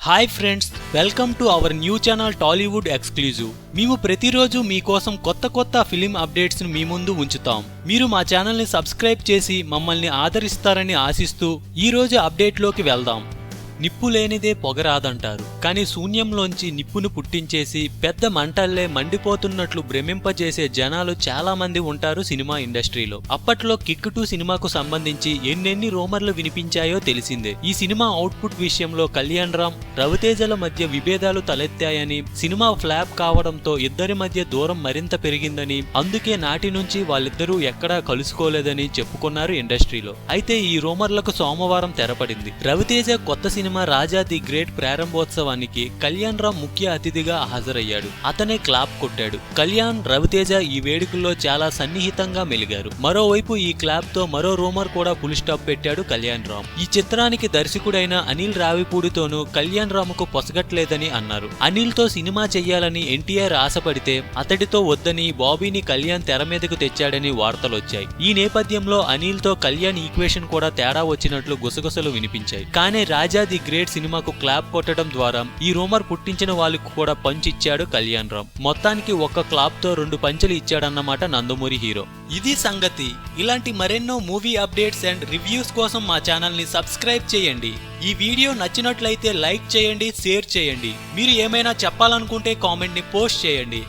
Hi friends, welcome to our new channel Tollywood exclusive. మేము ప్రతిరోజు మీకోసం కొత్త ఫిలిం అప్డేట్స్ ను మీ ముందు ఉంచుతాం. మీరు మా ఛానల్ ని సబ్స్క్రైబ్ చేసి మమ్మల్ని ఆదరిస్తారని ఆశిస్తూ ఈ రోజు అప్డేట్ లోకి వెళ్దాం. నిప్పు లేనిదే పొగరాదంటారు, కానీ శూన్యంలోంచి నిప్పును పుట్టించేసి పెద్ద మంటల్లే మండిపోతున్నట్లు భ్రమింపజేసే జనాలు చాలా మంది ఉంటారు సినిమా ఇండస్ట్రీలో. అప్పట్లో కిక్ 2 సినిమాకు సంబంధించి ఎన్నెన్ని రూమర్లు వినిపించాయో తెలిసిందే. ఈ సినిమా అవుట్పుట్ విషయంలో కళ్యాణ్ రామ్, రవితేజల మధ్య విభేదాలు తలెత్తాయని, సినిమా ఫ్లాప్ కావడంతో ఇద్దరి మధ్య దూరం మరింత పెరిగిందని, అందుకే నాటి నుంచి వాళ్ళిద్దరూ ఎక్కడా కలుసుకోలేదని చెప్పుకున్నారు ఇండస్ట్రీలో. అయితే ఈ రూమర్లకు సోమవారం తెరపడింది. రవితేజ కొత్త సినిమా రాజా ది గ్రేట్ ప్రారంభోత్సవానికి కళ్యాణ్ రామ్ ముఖ్య అతిథిగా హాజరయ్యాడు. అతనే క్లాప్ కొట్టాడు. కళ్యాణ్, రవితేజ ఈ వేడుకల్లో చాలా సన్నిహితంగా మెలిగారు. మరోవైపు ఈ క్లాప్ తో మరో రూమర్ కూడా ఫుల్ స్టాప్ పెట్టాడు కళ్యాణ్ రామ్. ఈ చిత్రానికి దర్శకుడైన అనిల్ రావిపూడితోనూ కళ్యాణ్ రామ్ కు పొసగట్లేదని అన్నారు. అనిల్ తో సినిమా చెయ్యాలని ఎన్టీఆర్ ఆశపడితే అతడితో వద్దని బాబీని కళ్యాణ్ తెర మీదకు తెచ్చాడని వార్తలొచ్చాయి. ఈ నేపథ్యంలో అనిల్ తో కళ్యాణ్ ఈక్వేషన్ కూడా తేడా వచ్చినట్లు గుసగుసలు వినిపించాయి. కానీ రాజా ది గ్రేట్ సినిమాకు క్లాప్ కొట్టడం ద్వారా ఈ రూమర్ పుట్టించిన వాళ్ళకు కూడా పంచ్ ఇచ్చాడు కళ్యాణ్ రామ్. మొత్తానికి ఒక్క క్లాప్ తో 2 పంచులు ఇచ్చాడన్నమాట నందమూరి హీరో. ఇది సంగతి. ఇలాంటి మరెన్నో మూవీ అప్డేట్స్ అండ్ రివ్యూస్ కోసం మా ఛానల్ ని సబ్స్క్రైబ్ చేయండి. ఈ వీడియో నచ్చినట్లయితే లైక్ చేయండి, షేర్ చేయండి. మీరు ఏమైనా చెప్పాలనుకుంటే కామెంట్ ని పోస్ట్ చేయండి.